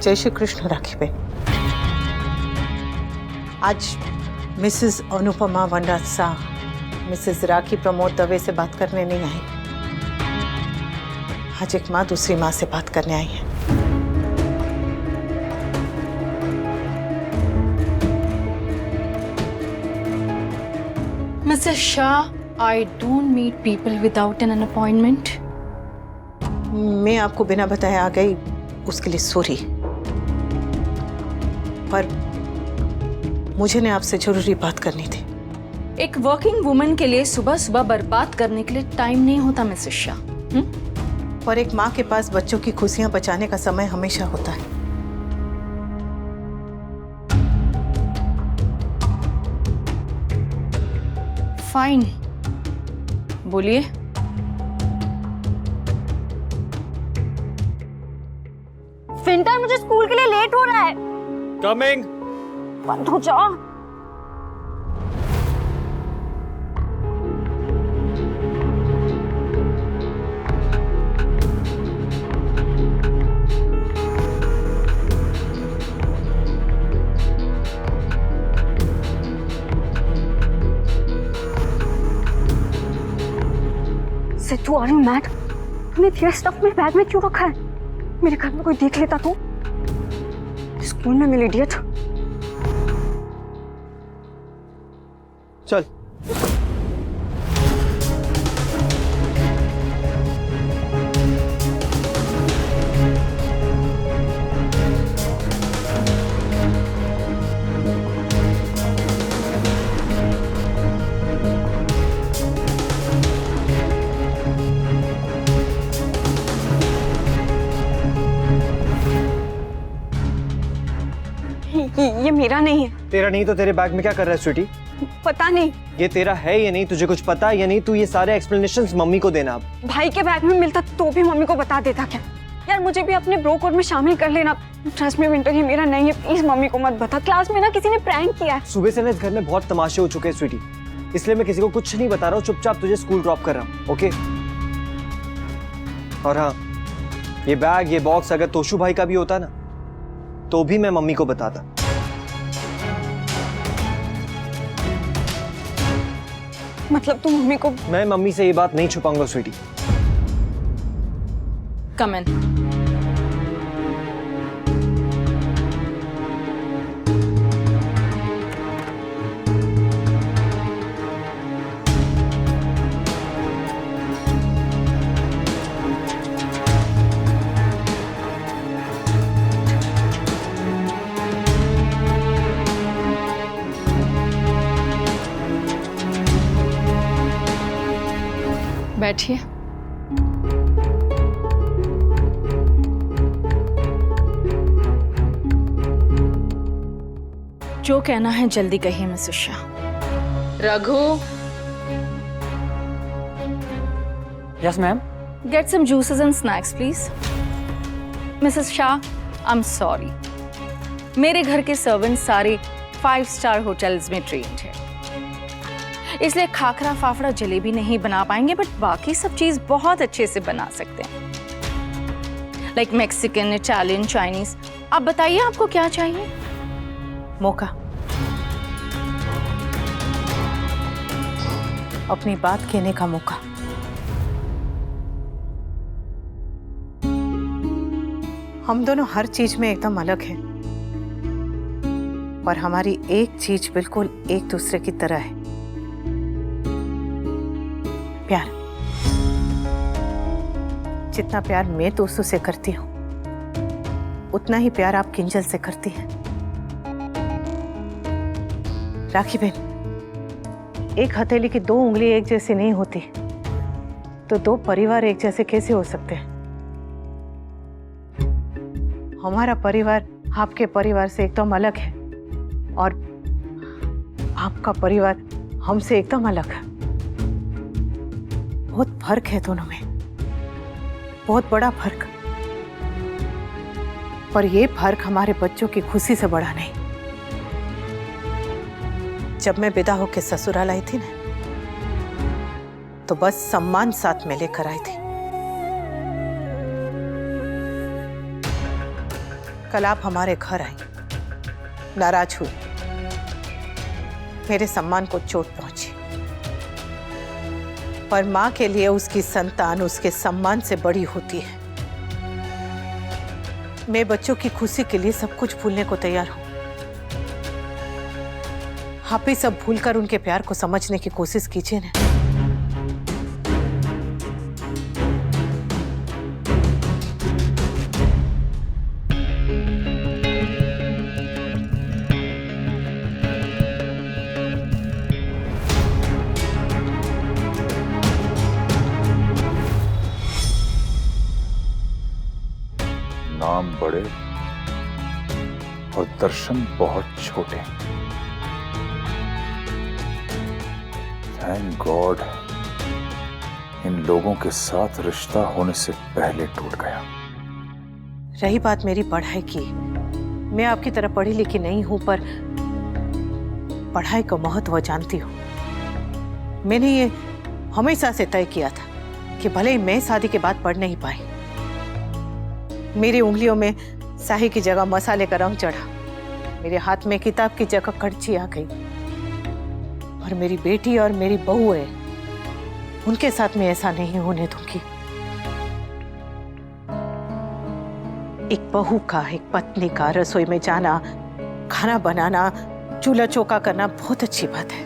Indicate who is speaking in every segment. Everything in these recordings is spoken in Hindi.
Speaker 1: जय श्री कृष्ण राखी बहन। आज मिसेस अनुपमा वनराज शाह मिसेस राखी प्रमोद दवे से बात करने नहीं आई। आज एक माँ दूसरी माँ से बात करने आई है।
Speaker 2: Mrs. Shah, I don't meet people without an appointment.
Speaker 1: मैं आपको बिना बताए आ गई, उसके लिए सॉरी। पर मुझे ने आपसे जरूरी बात करनी थी।
Speaker 2: एक वर्किंग वुमन के लिए सुबह सुबह बर्बाद करने के लिए टाइम नहीं होता मिसेस शाह।
Speaker 1: पर एक माँ के पास बच्चों की खुशियां बचाने का समय हमेशा होता है।
Speaker 2: फाइन, बोलिए।
Speaker 3: विंटर, मुझे स्कूल के लिए लेट हो रहा है।
Speaker 4: कमिंग।
Speaker 3: बंद हो जाओ। Sidhu, are you mad? तूने तेरा स्टफ मेरे बैग में क्यों रखा है? मेरे घर में कोई देख लेता तो? स्कूल में मिली इडियट।
Speaker 4: चल।
Speaker 3: ये मेरा नहीं है।
Speaker 4: तेरा नहीं तो तेरे बैग में क्या कर रहा है स्वीटी?
Speaker 3: पता नहीं।
Speaker 4: ये तेरा है या नहीं, तुझे कुछ पता है या नहीं? तू ये सारे एक्सप्लेनेशंस मम्मी को देना। अब
Speaker 3: भाई के बैग में मिलता तो भी मम्मी को बता देता क्या? यार मुझे भी अपने ब्रो कोड में शामिल कर लेना। ट्रस्ट मी विंटर, ये मेरा नहीं है। प्लीज मम्मी को मत बता। क्लास में ना किसी ने प्रैंक किया है।
Speaker 4: सुबह से ना इस घर में बहुत तमाशे हो चुके हैं स्वीटी, इसलिए मैं किसी को कुछ नहीं बता रहा हूँ। चुपचाप तुझे स्कूल ड्रॉप कर रहा हूँ, ओके? और हाँ, ये बैग, ये बॉक्स अगर तोशु भाई का भी होता ना तो भी मैं मम्मी को बताता।
Speaker 3: मतलब तुम मम्मी को?
Speaker 4: मैं मम्मी से ये बात नहीं छुपाऊंगा स्वीटी।
Speaker 2: कम इन। बैठिए। जो कहना है जल्दी कहिए Mrs Shah. Raghu,
Speaker 5: yes ma'am.
Speaker 2: Get some juices and snacks please. Mrs Shah, I am sorry, मेरे घर के सर्वेंट सारे 5 स्टार होटल्स में ट्रेन्ड है, इसलिए खाखरा फाफड़ा जलेबी नहीं बना पाएंगे, बट बाकी सब चीज बहुत अच्छे से बना सकते हैं, लाइक मैक्सिकन, इटालियन, चाइनीज। आप बताइए आपको क्या चाहिए?
Speaker 1: मौका, अपनी बात कहने का मौका। हम दोनों हर चीज में एकदम अलग हैं, पर हमारी एक चीज बिल्कुल एक दूसरे की तरह है, प्यार। जितना प्यार मैं दोस्तों से करती हूँ, उतना ही प्यार आप किंजल से करती हैं। राखी बहन, एक हथेली की 2 उंगली एक जैसी नहीं होती, तो 2 परिवार एक जैसे कैसे हो सकते हैं? हमारा परिवार आपके परिवार से एकदम अलग है, और आपका परिवार हमसे एकदम अलग है। बहुत फर्क है दोनों में, बहुत बड़ा फर्क। पर यह फर्क हमारे बच्चों की खुशी से बड़ा नहीं। जब मैं विदा होकर ससुराल आई थी ना, तो बस सम्मान साथ में लेकर आई थी। कल आप हमारे घर आई, नाराज हुई, मेरे सम्मान को चोट पहुंची। पर मां के लिए उसकी संतान उसके सम्मान से बड़ी होती है। मैं बच्चों की खुशी के लिए सब कुछ भूलने को तैयार हूं। आप ही सब भूलकर उनके प्यार को समझने की कोशिश कीजिए ना।
Speaker 6: नाम बड़े और दर्शन बहुत छोटे। थैंक गॉड इन लोगों के साथ रिश्ता होने से पहले टूट गया।
Speaker 1: रही बात मेरी पढ़ाई की, मैं आपकी तरह पढ़ी लिखी नहीं हूं, पर पढ़ाई का महत्व जानती हूं। मैंने ये हमेशा से तय किया था कि भले ही मैं शादी के बाद पढ़ नहीं पाई, मेरी उंगलियों में स्याही की जगह मसाले का रंग चढ़ा, मेरे हाथ में किताब की जगह कड़छी आ गई, और मेरी बेटी और मेरी बहू है, उनके साथ में ऐसा नहीं होने दूंगी। एक बहू का, एक पत्नी का रसोई में जाना, खाना बनाना, चूल्हा चौका करना बहुत अच्छी बात है,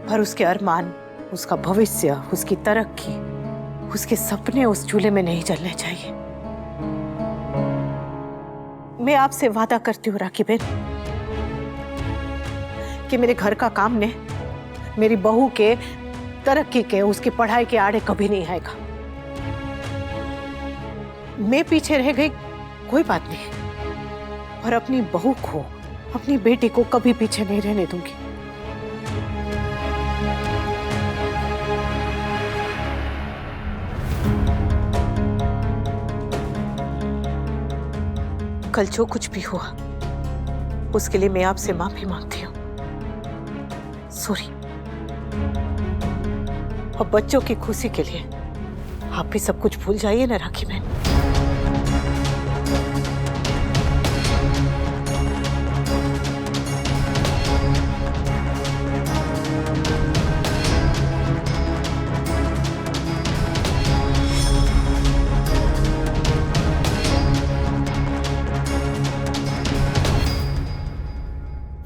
Speaker 1: पर उसके अरमान, उसका भविष्य, उसकी तरक्की, उसके सपने उस चूल्हे में नहीं जलने चाहिए। मैं आपसे वादा करती हूँ राखी बहन कि मेरे घर का काम ने मेरी बहू के तरक्की के, उसकी पढ़ाई के आड़े कभी नहीं आएगा। मैं पीछे रह गई कोई बात नहीं, और अपनी बहू को, अपनी बेटी को कभी पीछे नहीं रहने दूंगी। कल जो कुछ भी हुआ उसके लिए मैं आपसे माफी मांगती हूँ। सॉरी। और बच्चों की खुशी के लिए आप भी सब कुछ भूल जाइए ना राखी बहन।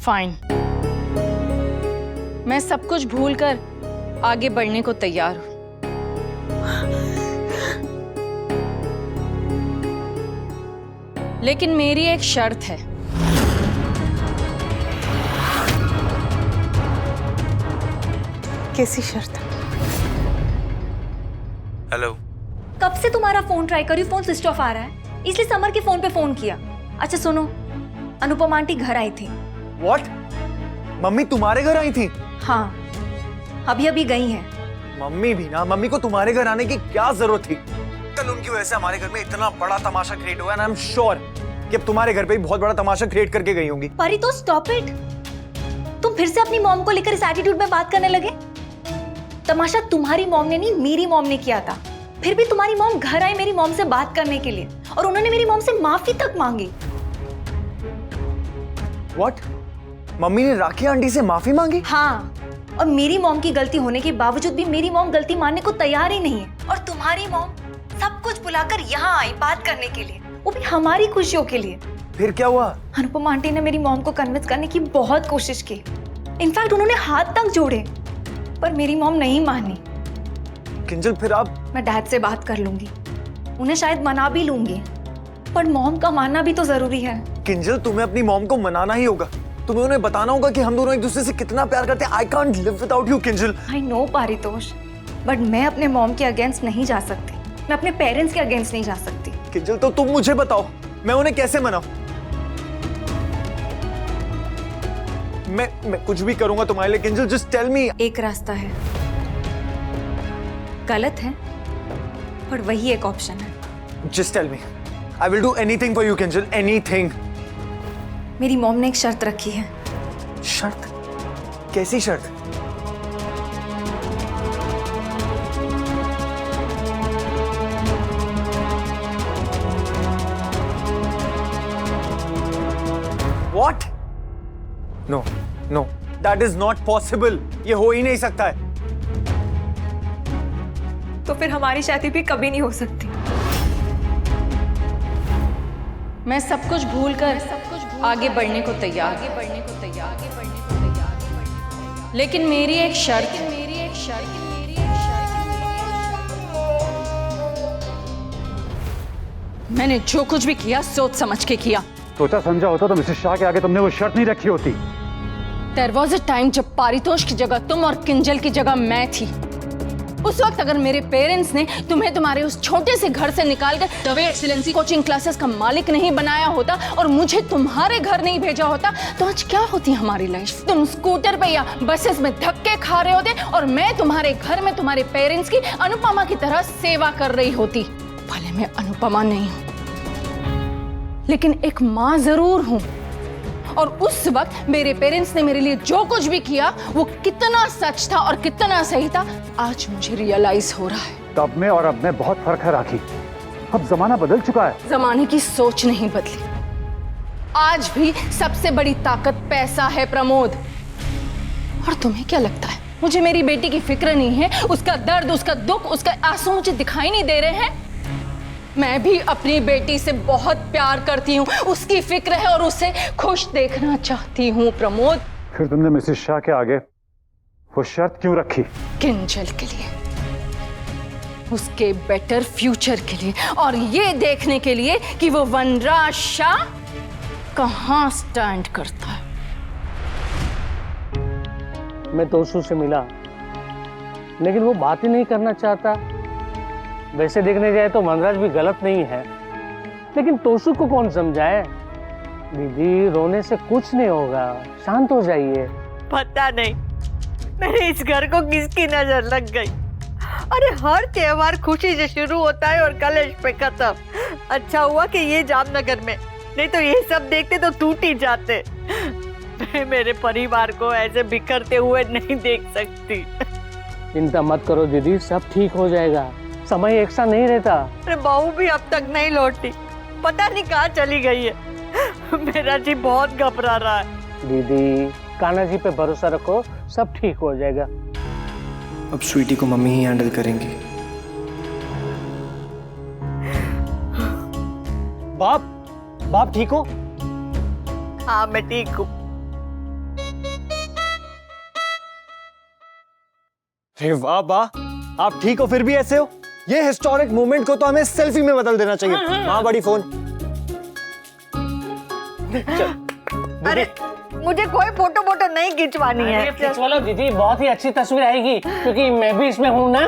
Speaker 2: फाइन, मैं सब कुछ भूलकर आगे बढ़ने को तैयार हूं। लेकिन मेरी एक शर्त है।
Speaker 1: कैसी शर्त?
Speaker 7: हेलो।
Speaker 8: कब से तुम्हारा फोन ट्राई करी, फोन स्विच ऑफ आ रहा है, इसलिए समर के फोन पे फोन किया। अच्छा सुनो, अनुपमा आंटी घर आई थी।
Speaker 7: What? मम्मी तुम्हारे घर आई थी?
Speaker 8: हाँ, अभी अभी गई हैं।
Speaker 7: मम्मी भी ना, मम्मी को तुम्हारे घर आने की क्या जरूरत थी? कल उनकी वजह से हमारे घर में इतना बड़ा तमाशा क्रिएट हुआ है, आई एम श्योर कि अब तुम्हारे घर पे भी बहुत बड़ा तमाशा क्रिएट करके गई होंगी।
Speaker 8: परी तो स्टॉप इट, तुम फिर से अपनी मॉम को लेकर इस एटीट्यूड में बात करने लगे। तमाशा तुम्हारी मॉम ने नहीं, मेरी मॉम ने किया था। फिर भी तुम्हारी मॉम घर आई मेरी मॉम से बात करने के लिए, और उन्होंने मेरी मॉम से माफी तक मांगी।
Speaker 7: What? मम्मी ने राखी आंटी से माफी मांगी?
Speaker 8: हाँ, और मेरी मॉम की गलती होने के बावजूद भी मेरी मॉम गलती मानने को तैयार ही नहीं है। और तुम्हारी मॉम सब कुछ भुलाकर यहाँ आई बात करने के लिए, वो भी हमारी खुशियों के लिए।
Speaker 7: फिर क्या हुआ?
Speaker 8: अनुपमा आंटी ने मेरी मॉम को कन्विंस करने की बहुत कोशिश की, इनफैक्ट उन्होंने हाथ तक जोड़े, पर मेरी मॉम नहीं मानी।
Speaker 7: किंजल फिर आप?
Speaker 8: मैं डैड से बात कर लूंगी, उन्हें शायद मना भी लूंगी, पर मॉम का मानना भी तो जरूरी है।
Speaker 7: किंजल तुम्हें अपनी मॉम को मनाना ही होगा, तुम्हें उन्हें बताना होगा कि हम दोनों एक दूसरे से कितना प्यार करते हैं। I can't live without you, Kinjal.
Speaker 8: I know Paritosh, but मैं अपने मॉम के अगेंस्ट नहीं जा सकती, मैं अपने पेरेंट्स के अगेंस्ट नहीं जा सकती।
Speaker 7: किंजल तो तुम मुझे बताओ, मैं उन्हें कैसे मनाऊं? मैं कुछ भी करूंगा तुम्हारे लिए किंजल, जस्ट टेल मी।
Speaker 8: एक रास्ता है, गलत है पर वही एक ऑप्शन है।
Speaker 7: Just tell me, I will do anything for you Kinjal, anything.
Speaker 8: मेरी मॉम ने एक शर्त रखी है।
Speaker 7: शर्त? कैसी शर्त? What? No, no, that is not possible. ये हो ही नहीं सकता है.
Speaker 3: तो फिर हमारी शादी भी कभी नहीं हो सकती.
Speaker 2: मैं सब कुछ भूलकर आगे बढ़ने को तैयार, लेकिन मेरी एक शर्त, मैंने जो कुछ भी किया सोच समझ के किया.
Speaker 6: सोचा समझा होता तो मिसेस शाह के आगे तुमने वो शर्त नहीं रखी होती.
Speaker 2: There was a time जब पारितोष की जगह तुम और किंजल की जगह मैं थी. उस वक्त अगर मेरे पेरेंट्स ने तुम्हें तुम्हारे उस छोटे से घर से निकालकर the way excellency coaching classes का मालिक नहीं बनाया होता और मुझे तुम्हारे घर नहीं भेजा होता तो आज क्या होती हमारी लाइफ? तुम स्कूटर पे या बसेस में धक्के खा रहे होते और मैं तुम्हारे घर में तुम्हारे पेरेंट्स की अनुपमा की तरह सेवा कर रही होती. भले मैं अनुपमा नहीं हूं, लेकिन एक माँ जरूर हूं. और उस वक्त मेरे पेरेंट्स ने मेरे लिए जो कुछ भी किया वो कितना सच था और कितना सही था आज मुझे रियलाइज हो रहा है.
Speaker 6: तब में और अब में बहुत फर्क है राखी. अब जमाना बदल चुका है.
Speaker 2: जमाने की सोच नहीं बदली. आज भी सबसे बड़ी ताकत पैसा है प्रमोद. और तुम्हें क्या लगता है मुझे मेरी बेटी की फिक्र नहीं है? उसका दर्द, उसका दुख, उसका आंसू मुझे दिखाई नहीं दे रहे हैं? मैं भी अपनी बेटी से बहुत प्यार करती हूँ, उसकी फिक्र है और उसे खुश देखना चाहती हूँ प्रमोद.
Speaker 6: फिर तुमने मिसेस शाह के आगे वो शर्त क्यों रखी?
Speaker 2: किंजल के लिए, उसके बेटर फ्यूचर के लिए और ये देखने के लिए कि वो वनराज शाह कहाँ स्टैंड करता है.
Speaker 5: मैं तोशु से मिला, लेकिन वो बात ही नहीं करना चाहता. वैसे देखने जाए तो वनराज भी गलत नहीं है, लेकिन तोशु को कौन समझाए? दीदी रोने से कुछ नहीं होगा, शांत हो जाइए.
Speaker 1: पता नहीं मेरे इस घर को किसकी नजर लग गई. अरे हर त्योहार खुशी से शुरू होता है और कलेश पे खत्म. अच्छा हुआ कि ये जामनगर में, नहीं तो ये सब देखते तो टूट ही जाते. मैं मेरे परिवार को ऐसे बिखरते हुए नहीं देख सकती.
Speaker 5: चिंता मत करो दीदी, सब ठीक हो जाएगा. समय एक सा नहीं रहता.
Speaker 1: अरे बहू भी अब तक नहीं लौटी, पता नहीं कहाँ चली गई है. मेरा जी बहुत घबरा रहा है.
Speaker 5: दीदी कान्हा जी पे भरोसा रखो, सब ठीक हो जाएगा.
Speaker 4: अब स्वीटी को मम्मी ही हैंडल करेंगी. बाप ठीक हो?
Speaker 1: हाँ मैं ठीक हूँ.
Speaker 4: अरे वाह वाह, आप ठीक हो फिर भी ऐसे हो. ये हिस्टोरिक मोमेंट को तो हमें सेल्फी में बदल देना चाहिए. हाँ बड़ी फोन.
Speaker 1: अरे मुझे कोई फोटो नहीं खिंचवानी है.
Speaker 5: खिंचवा लो दीदी, बहुत ही अच्छी तस्वीर आएगी क्योंकि मैं भी इसमें हूँ ना.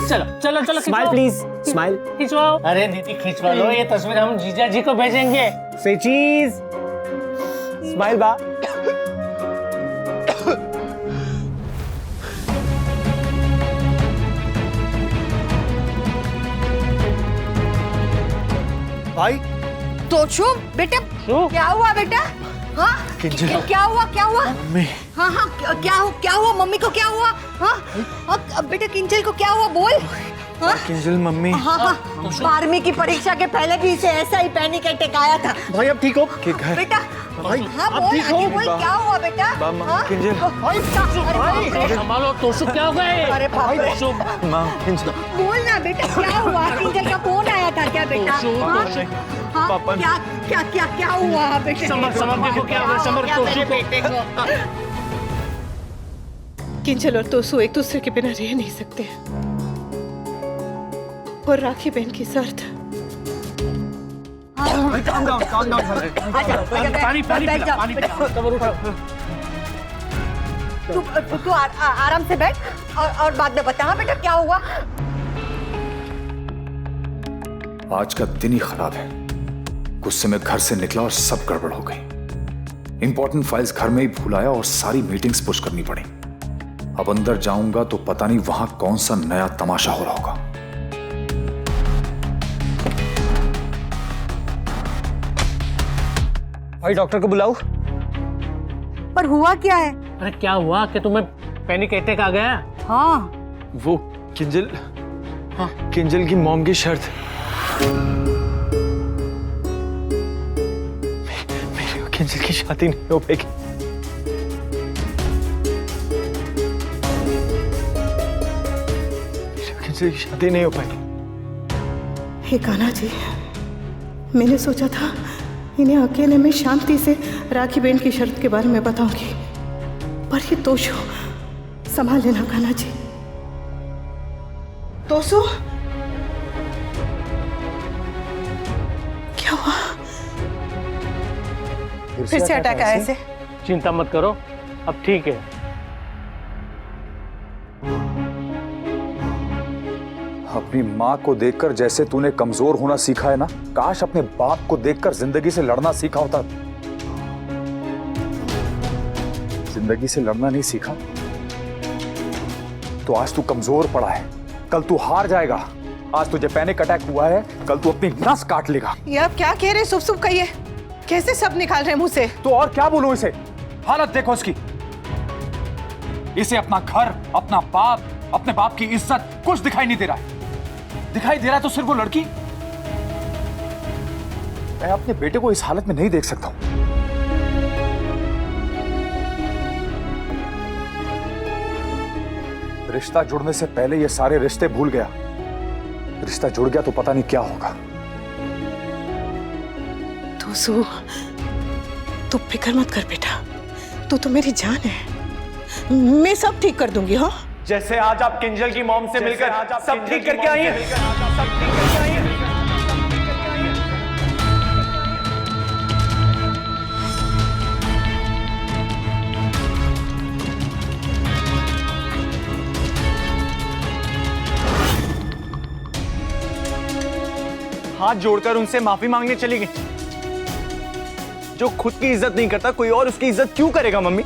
Speaker 5: चलो चलो चलो,
Speaker 4: स्माइल प्लीज, स्माइल.
Speaker 5: खिंचवाओ. अरे दीदी खिंचवा लो, ये तस्वीर हम जीजा जी को भेजेंगे.
Speaker 4: से चीज. स्माइल बा. भाई
Speaker 1: तोशु बेटा, क्या हुआ बेटा? हाँ क्या हुआ?
Speaker 4: मम्मी.
Speaker 1: हाँ क्या हुआ? मम्मी को क्या हुआ? हाँ बेटा किंजल को क्या हुआ बोल. हाँ
Speaker 4: किंजल मम्मी.
Speaker 1: हाँ 12वीं की परीक्षा के पहले भी इसे ऐसा ही पैनिक अटैक आया था.
Speaker 4: भाई अब ठीक हो? के घर
Speaker 1: बेटा
Speaker 4: भाई
Speaker 1: हाँ
Speaker 4: अब
Speaker 1: बोल,
Speaker 4: ठीक हो?
Speaker 1: आगे बोल क्या हुआ बेटा? हाँ?
Speaker 4: किंजल.
Speaker 5: संभालो, तोशु क्या हो गए?
Speaker 1: अरे बाप रे.
Speaker 4: माँ किंजल.
Speaker 1: बोल ना बेटा क्या हुआ? किंजल का फोन आया था क्या बेटा? हाँ
Speaker 4: पापा
Speaker 1: क्या हुआ बेटा?
Speaker 5: समर देखो क्या हुआ. समर तोशु को.
Speaker 1: किंजल और तोशु एक दूसरे के बिना रह नहीं सकते और राखी बहन की शर्त.
Speaker 4: calm down.
Speaker 5: पानी समर उठाओ.
Speaker 1: तू आराम से बैठ और बाद में बता. हाँ बेटा क्या हुआ?
Speaker 6: आज का दिन ही खराब है. गुस्से में घर से निकला और सब गड़बड़ हो गई. इंपॉर्टेंट फाइल्स घर में ही भूल आया और सारी मीटिंग्स पुश करनी पड़ी. अब अंदर जाऊंगा तो पता नहीं वहां कौन सा नया तमाशा हो रहा होगा.
Speaker 4: भाई डॉक्टर को बुलाओ.
Speaker 1: पर हुआ क्या है?
Speaker 5: अरे क्या हुआ कि तुम्हें पैनिक अटैक आ गया?
Speaker 1: हाँ
Speaker 4: वो किंजल की मॉम की शर्त.
Speaker 7: किंजल की शादी नहीं हो पाएगी। किंजल की शादी नहीं हो पाएगी।
Speaker 1: हे कान्हा जी, मैंने सोचा था इन्हें अकेले में शांति से राखी बहन की शर्त के बारे में बताऊंगी, पर ये तोशु, संभाल लेना कान्हा जी। तोशु, क्या हुआ? फिर से अटैक आया ऐसे?
Speaker 5: चिंता मत करो, अब ठीक है।
Speaker 6: अपनी माँ को देखकर जैसे तूने कमजोर होना सीखा है ना, काश अपने बाप को देखकर जिंदगी से लड़ना सीखा होता। जिंदगी से लड़ना नहीं सीखा तो आज तू कमजोर पड़ा है, कल तू हार जाएगा। आज तुझे पैनिक अटैक हुआ है, कल तू अपनी नस काट लेगा।
Speaker 1: ये आप क्या कह रहे? सुब सुब कहिए, कैसे सब निकाल रहे मुंह से?
Speaker 6: तो और क्या बोलूं इसे? हालत देखो इसकी। इसे अपना घर, अपना बाप, अपने बाप की इज्जत कुछ दिखाई नहीं दे रहा है। दिखाई दे रहा है तो सिर्फ वो लड़की। मैं अपने बेटे को इस हालत में नहीं देख सकता हूं। रिश्ता जुड़ने से पहले ये सारे रिश्ते भूल गया। रिश्ता जुड़ गया तो पता नहीं क्या होगा।
Speaker 1: तोशु, तू फिक्र मत कर बेटा, तू तो मेरी जान है। मैं सब ठीक कर दूंगी। हाँ,
Speaker 7: जैसे आज आप किंजल की मॉम से मिलकर सब ठीक करके आई हैं। हाथ जोड़कर उनसे माफी मांगने चली गई। जो खुद की इज्जत नहीं करता, कोई और उसकी इज्जत क्यों करेगा मम्मी?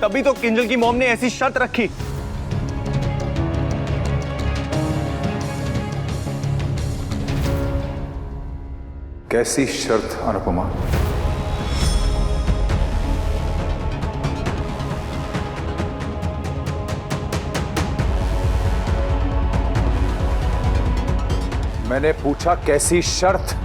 Speaker 7: तभी तो किंजल की मॉम ने ऐसी शर्त रखी।
Speaker 6: कैसी शर्त अनुपमा? मैंने पूछा कैसी शर्त?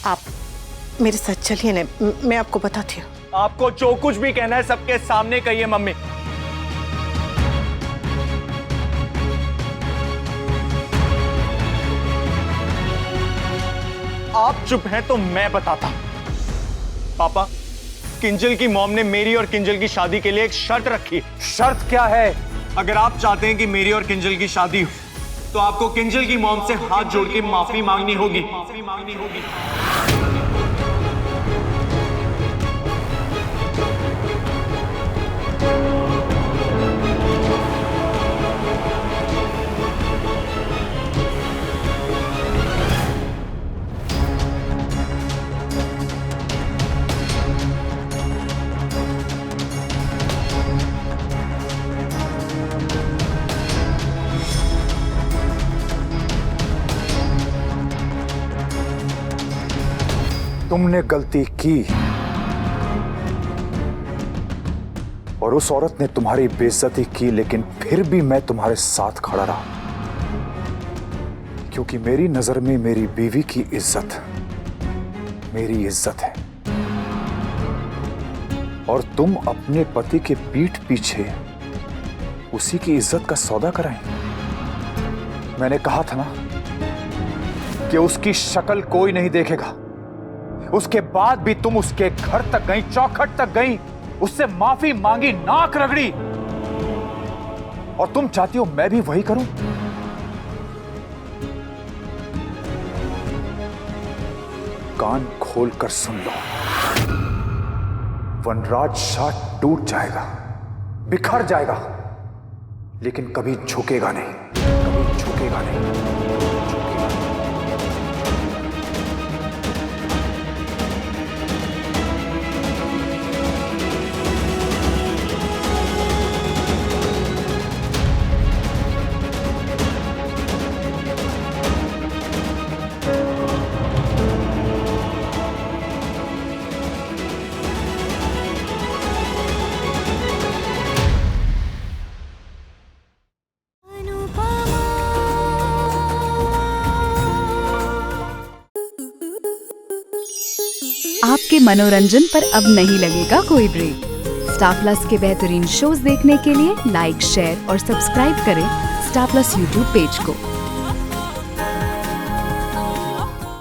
Speaker 1: आप मेरे साथ चलिए ना, मैं आपको बताती हूँ।
Speaker 7: आपको जो कुछ भी कहना है सबके सामने कहिए मम्मी। आप चुप हैं तो मैं बताता। पापा, किंजल की मॉम ने मेरी और किंजल की शादी के लिए एक शर्त रखी।
Speaker 6: शर्त क्या है?
Speaker 7: अगर आप चाहते हैं कि मेरी और किंजल की शादी हो तो आपको किंजल की मॉम से हाथ जोड़ के माफी मांगनी होगी।
Speaker 6: तुमने गलती की और उस औरत ने तुम्हारी बेइज्जती की, लेकिन फिर भी मैं तुम्हारे साथ खड़ा रहा, क्योंकि मेरी नजर में मेरी बीवी की इज्जत मेरी इज्जत है। और तुम अपने पति के पीठ पीछे उसी की इज्जत का सौदा कराएं। मैंने कहा था ना कि उसकी शक्ल कोई नहीं देखेगा। उसके बाद भी तुम उसके घर तक गई, चौखट तक गई, उससे माफी मांगी, नाक रगड़ी, और तुम चाहती हो मैं भी वही करूं? कान खोलकर सुन लो, वनराज शाह टूट जाएगा, बिखर जाएगा, लेकिन कभी झुकेगा नहीं, कभी झुकेगा नहीं।
Speaker 9: आपके मनोरंजन पर अब नहीं लगेगा कोई ब्रेक। स्टार प्लस के बेहतरीन शोज देखने के लिए लाइक, शेयर और सब्सक्राइब करें स्टार प्लस यूट्यूब पेज को।